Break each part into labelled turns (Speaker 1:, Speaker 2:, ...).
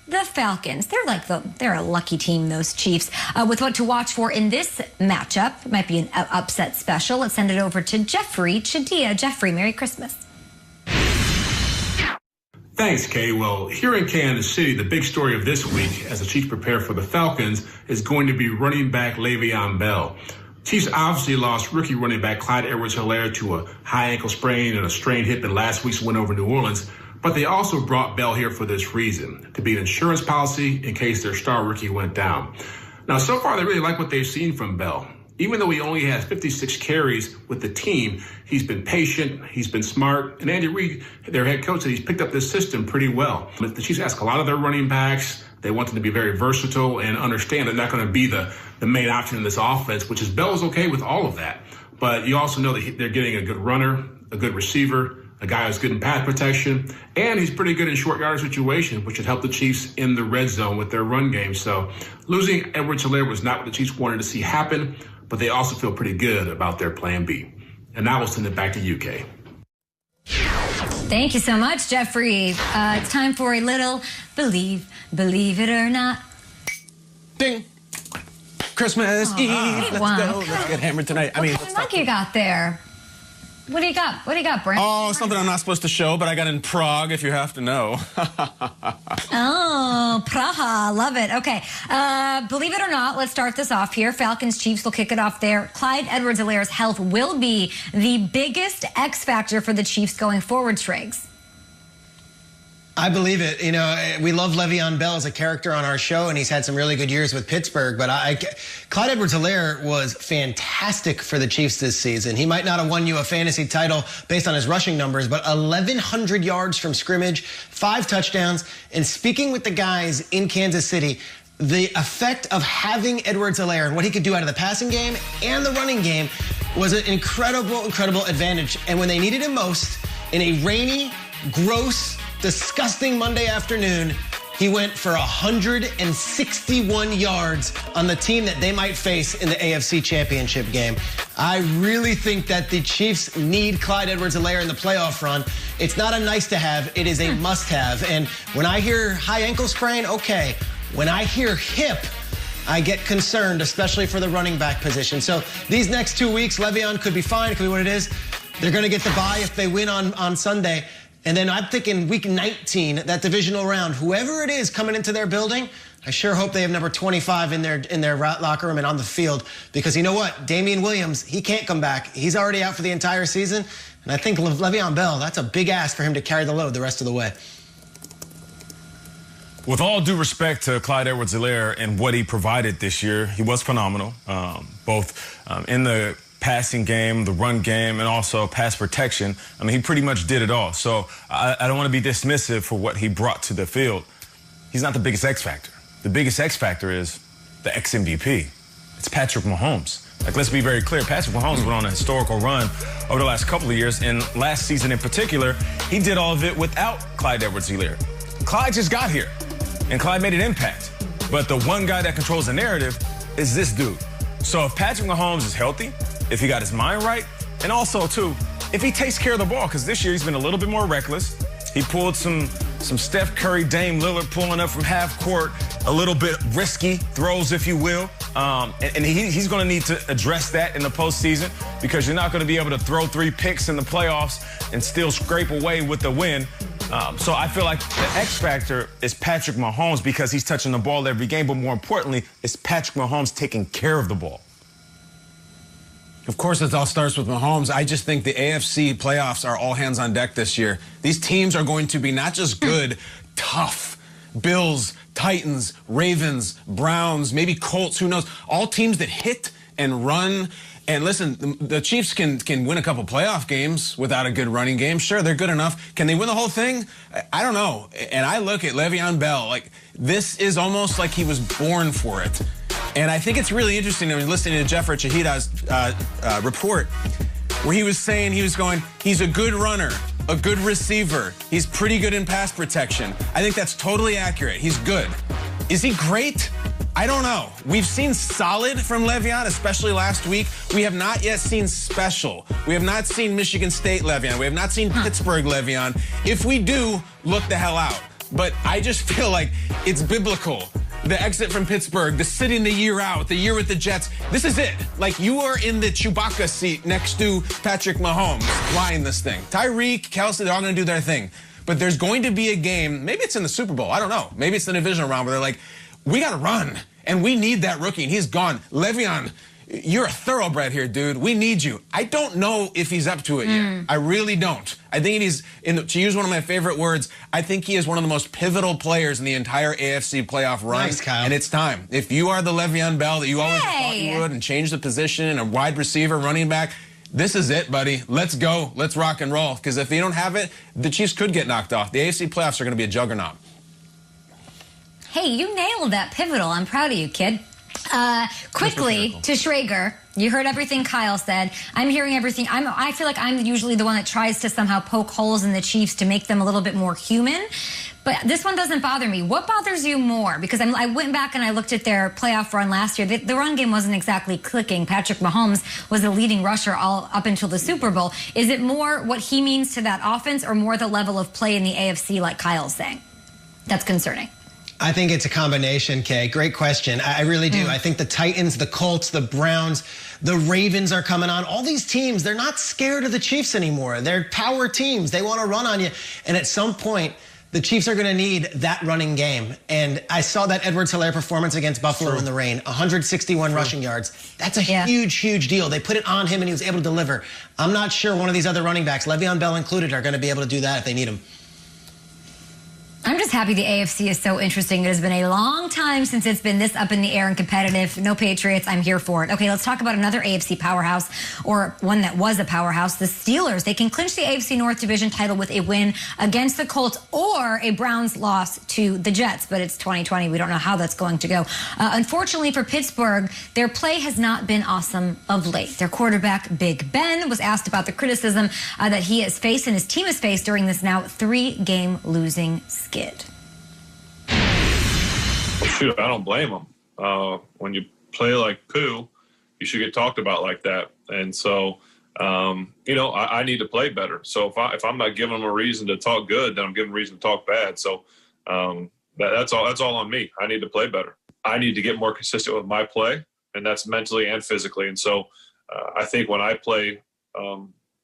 Speaker 1: The Falcons. They're a lucky team, those Chiefs. With what to watch for in this matchup, it might be an upset special. Let's send it over to Jeffrey Chadia. Jeffrey, Merry Christmas.
Speaker 2: Thanks, Kay. Well, here in Kansas City, the big story of this week, as the Chiefs prepare for the Falcons, is going to be running back Le'Veon Bell. Chiefs obviously lost rookie running back Clyde Edwards-Helaire to a high ankle sprain and a strained hip in last week's win over New Orleans. But they also brought Bell here for this reason, to be an insurance policy in case their star rookie went down. Now, so far, they really like what they've seen from Bell. Even though he only has 56 carries with the team, he's been patient, he's been smart, and Andy Reid, their head coach, said he's picked up this system pretty well. The Chiefs ask a lot of their running backs. They want them to be very versatile and understand they're not going to be the main option in this offense, which is Bell is okay with all of that. But you also know that they're getting a good runner, a good receiver, a guy who's good in pass protection, and he's pretty good in short yardage situations, which should help the Chiefs in the red zone with their run game. So losing Edwards-Helaire was not what the Chiefs wanted to see happen, but they also feel pretty good about their plan B. And now we'll send it back to you, Kay.
Speaker 1: Thank you so much, Jeffrey. It's time for a little believe it or not.
Speaker 3: Ding. Christmas Eve. Let's go. Let's get hammered tonight.
Speaker 1: What kind of luck you got there? What do you got? What do you got, Brent?
Speaker 3: Oh, something I'm not supposed to show, but I got in Prague, if you have to know.
Speaker 1: Oh, Praha. Love it. Okay. Believe it or not, let's start this off here. Falcons Chiefs will kick it off there. Clyde Edwards-Helaire's health will be the biggest X factor for the Chiefs going forward, Triggs.
Speaker 4: I believe it. You know, we love Le'Veon Bell as a character on our show, and he's had some really good years with Pittsburgh. But Clyde Edwards-Helaire was fantastic for the Chiefs this season. He might not have won you a fantasy title based on his rushing numbers, but 1,100 yards from scrimmage, 5 touchdowns. And speaking with the guys in Kansas City, the effect of having Edwards-Helaire and what he could do out of the passing game and the running game was an incredible, incredible advantage. And when they needed him most, in a rainy, gross, disgusting Monday afternoon, he went for 161 yards on the team that they might face in the AFC Championship game. I really think that the Chiefs need Clyde Edwards-Helaire in the playoff run. It's not a nice to have, it is a must have. And when I hear high ankle sprain, okay. When I hear hip, I get concerned, especially for the running back position. So these next 2 weeks, Le'Veon could be fine, it could be what it is. They're gonna get the bye if they win on Sunday. And then I'm thinking week 19, that divisional round, whoever it is coming into their building, I sure hope they have number 25 in their locker room and on the field. Because you know what? Damian Williams, he can't come back. He's already out for the entire season. And I think Le'Veon Bell, that's a big ask for him to carry the load the rest of the way.
Speaker 3: With all due respect to Clyde Edwards-Helaire and what he provided this year, he was phenomenal, both in the passing game, the run game, and also pass protection. I mean, he pretty much did it all. So I don't want to be dismissive for what he brought to the field. He's not the biggest X factor. The biggest X factor is the ex-MVP. It's Patrick Mahomes. Like, let's be very clear. Patrick Mahomes went on a historical run over the last couple of years, and last season in particular, he did all of it without Clyde Edwards-Helaire. Clyde just got here, and Clyde made an impact. But the one guy that controls the narrative is this dude. So if Patrick Mahomes is healthy, if he got his mind right, and also, too, if he takes care of the ball, because this year he's been a little bit more reckless. He pulled some Steph Curry, Dame Lillard pulling up from half court, a little bit risky throws, if you will. And he's going to need to address that in the postseason, because you're not going to be able to throw 3 picks in the playoffs and still scrape away with the win. So I feel like the X factor is Patrick Mahomes, because he's touching the ball every game, but more importantly, it's Patrick Mahomes taking care of the ball.
Speaker 5: Of course, it all starts with Mahomes. I just think the AFC playoffs are all hands on deck this year. These teams are going to be not just good, tough. Bills, Titans, Ravens, Browns, maybe Colts, who knows. All teams that hit and run. And listen, the Chiefs can win a couple playoff games without a good running game. Sure, they're good enough. Can they win the whole thing? I don't know. And I look at Le'Veon Bell, like, this is almost like he was born for it. And I think it's really interesting. I was listening to Jeffrey Chahida's report, where he was saying he's a good runner, a good receiver. He's pretty good in pass protection. I think that's totally accurate. He's good. Is he great? I don't know. We've seen solid from Le'Veon, especially last week. We have not yet seen special. We have not seen Michigan State Le'Veon. We have not seen Pittsburgh Le'Veon. If we do, look the hell out. but I just feel like it's biblical. The exit from Pittsburgh, the sitting the year out, the year with the Jets. This is it. Like, you are in the Chewbacca seat next to Patrick Mahomes flying this thing. Tyreek, Kelsey, they're all going to do their thing. But there's going to be a game, maybe it's in the Super Bowl, I don't know. Maybe it's the divisional round where they're like, we got to run, and we need that rookie, and he's gone. Le'Veon, you're a thoroughbred here, dude. We need you. I don't know if he's up to it yet. I really don't. I think he's, to use one of my favorite words, I think he is one of the most pivotal players in the entire AFC playoff run.
Speaker 4: Nice, Kyle.
Speaker 5: And it's time. If you are the Le'Veon Bell that you always thought you would and change the position, a wide receiver, running back, this is it, buddy. Let's go. Let's rock and roll. Because if you don't have it, the Chiefs could get knocked off. The AFC playoffs are going to be a juggernaut.
Speaker 1: Hey, you nailed that pivotal. I'm proud of you, kid. Quickly to Schrager. You heard everything Kyle said. I'm hearing everything. I feel like I'm usually the one that tries to somehow poke holes in the Chiefs to make them a little bit more human. But this one doesn't bother me. What bothers you more? Because I went back and I looked at their playoff run last year. The run game wasn't exactly clicking. Patrick Mahomes was the leading rusher all up until the Super Bowl. Is it more what he means to that offense or more the level of play in the AFC like Kyle's saying? That's concerning.
Speaker 4: I think it's a combination, Kay. Great question. I really do. I think the Titans, the Colts, the Browns, the Ravens are coming on. All these teams, they're not scared of the Chiefs anymore. They're power teams. They want to run on you. And at some point, the Chiefs are going to need that running game. And I saw that Edwards-Helaire performance against Buffalo in the rain. 161 rushing yards. That's a huge, huge deal. They put it on him, and he was able to deliver. I'm not sure one of these other running backs, Le'Veon Bell included, are going to be able to do that if they need him.
Speaker 1: I'm just happy the AFC is so interesting. It has been a long time since it's been this up in the air and competitive. No Patriots. I'm here for it. Okay, let's talk about another AFC powerhouse, or one that was a powerhouse, the Steelers. They can clinch the AFC North Division title with a win against the Colts or a Browns loss to the Jets, but it's 2020. We don't know how that's going to go. Unfortunately for Pittsburgh, their play has not been awesome of late. Their quarterback, Big Ben, was asked about the criticism that he has faced and his team has faced during this now 3-game losing skid.
Speaker 6: Shoot, I don't blame them. When you play like poo, you should get talked about like that. And so, I need to play better. So if I'm not giving them a reason to talk good, then I'm giving them a reason to talk bad. So that's all on me. I need to play better. I need to get more consistent with my play, and that's mentally and physically. And so I think when I play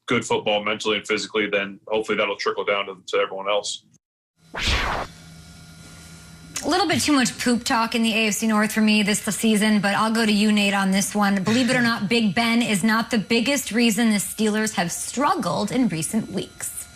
Speaker 6: good football mentally and physically, then hopefully that'll trickle down to everyone else.
Speaker 1: A little bit too much poop talk in the AFC North for me this season, but I'll go to you, Nate, on this one. Believe it or not, Big Ben is not the biggest reason the Steelers have struggled in recent weeks.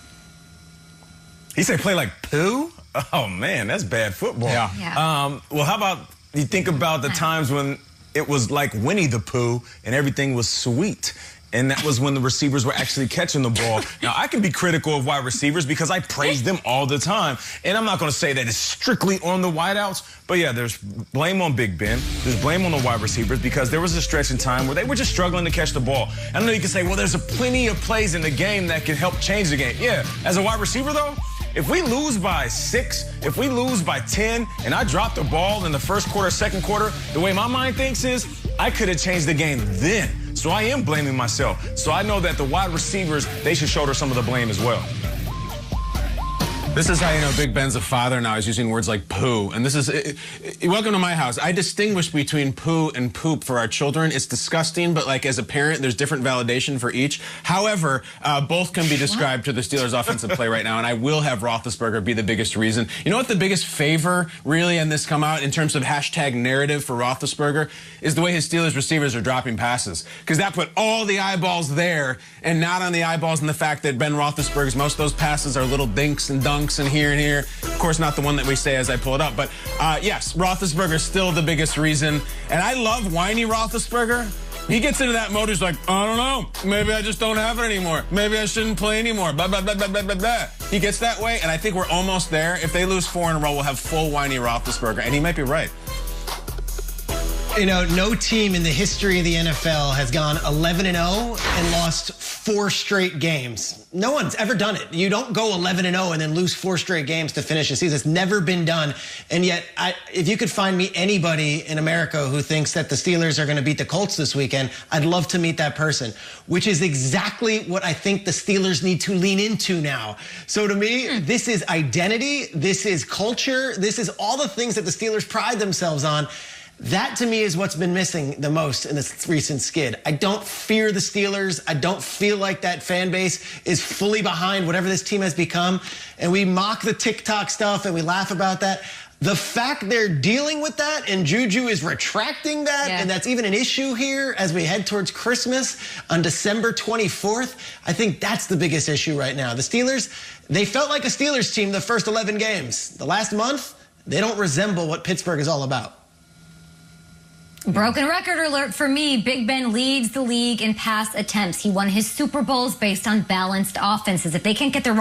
Speaker 3: He said play like poo? Oh, man, that's bad football.
Speaker 1: Yeah.
Speaker 3: Well, how about you think about the times when it was like Winnie the Pooh and everything was sweet? And that was when the receivers were actually catching the ball. Now, I can be critical of wide receivers because I praise them all the time. And I'm not going to say that it's strictly on the wideouts. But, yeah, there's blame on Big Ben. There's blame on the wide receivers because there was a stretch in time where they were just struggling to catch the ball. I know you can say, well, there's plenty of plays in the game that can help change the game. Yeah, as a wide receiver, though, if we lose by 6, if we lose by 10, and I drop the ball in the first quarter, second quarter, the way my mind thinks is I could have changed the game then. So I am blaming myself. So I know that the wide receivers, they should shoulder some of the blame as well.
Speaker 5: This is how you know Big Ben's a father now. He's using words like poo. And this is, welcome to my house. I distinguish between poo and poop for our children. It's disgusting, but like as a parent, there's different validation for each. However, both can be described to the Steelers' offensive play right now, and I will have Roethlisberger be the biggest reason. You know what the biggest favor really in this come out in terms of hashtag narrative for Roethlisberger is the way his Steelers receivers are dropping passes. Because that put all the eyeballs there and not on the eyeballs in the fact that Ben Roethlisberger's, most of those passes are little dinks and dunks and here and here. Of course, not the one that we say as I pull it up. But yes, Roethlisberger is still the biggest reason. And I love whiny Roethlisberger. He gets into that mode. He's like, I don't know. Maybe I just don't have it anymore. Maybe I shouldn't play anymore. Blah, blah, blah, blah, blah, blah, blah. He gets that way, and I think we're almost there. If they lose 4 in a row, we'll have full whiny Roethlisberger. And he might be right.
Speaker 4: You know, no team in the history of the NFL has gone 11-0 and lost 4 straight games. No one's ever done it. You don't go 11-0 and then lose 4 straight games to finish a season. It's never been done. And yet, if you could find me anybody in America who thinks that the Steelers are going to beat the Colts this weekend, I'd love to meet that person, which is exactly what I think the Steelers need to lean into now. So to me, this is identity. This is culture. This is all the things that the Steelers pride themselves on. That, to me, is what's been missing the most in this recent skid. I don't fear the Steelers. I don't feel like that fan base is fully behind whatever this team has become. And we mock the TikTok stuff and we laugh about that. The fact they're dealing with that and Juju is retracting that, and that's even an issue here as we head towards Christmas on December 24th, I think that's the biggest issue right now. The Steelers, they felt like a Steelers team the first 11 games. The last month, they don't resemble what Pittsburgh is all about.
Speaker 1: Broken record alert for me. Big Ben leads the league in pass attempts. He won his Super Bowls based on balanced offenses. If they can't get the run